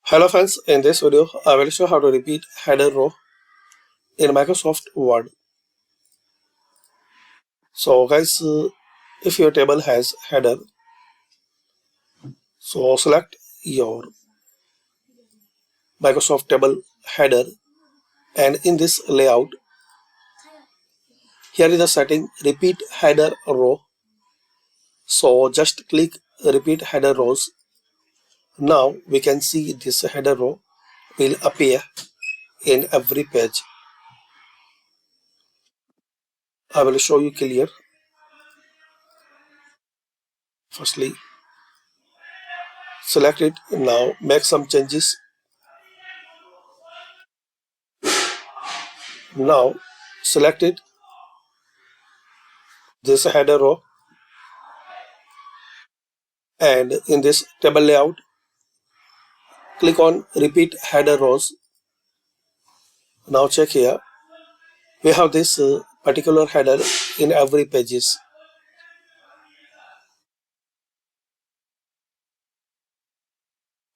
Hello friends, in this video I will show how to repeat header row in Microsoft Word. So guys, if your table has header, so select your Microsoft table header, and in this layout, here is the setting repeat header row. So just click repeat header rows. Now we can see this header row will appear in every page. I will show you clear. Firstly, select it. Now make some changes. Now select it, this header row, and in this table layout click on repeat header rows. Now check here, we have this particular header in every pages.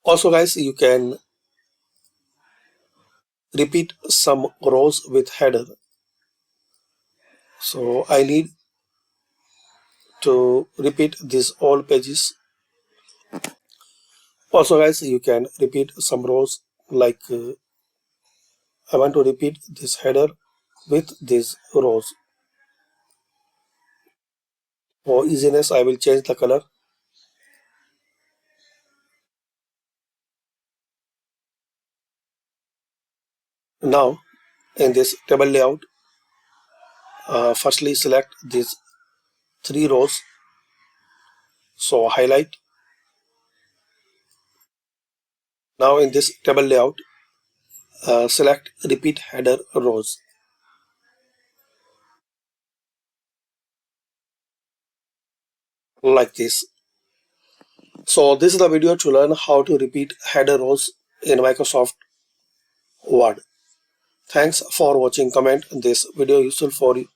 Also guys, you can repeat some rows with header. So I need to repeat these all pages. Also guys, you can repeat some rows, like I want to repeat this header with these rows. For easiness, I will change the color. Now in this table layout, firstly select these 3 rows. So highlight. Now in this table layout, select repeat header rows. Like this. So this is the video to learn how to repeat header rows in Microsoft Word. Thanks for watching. Comment this video useful for you.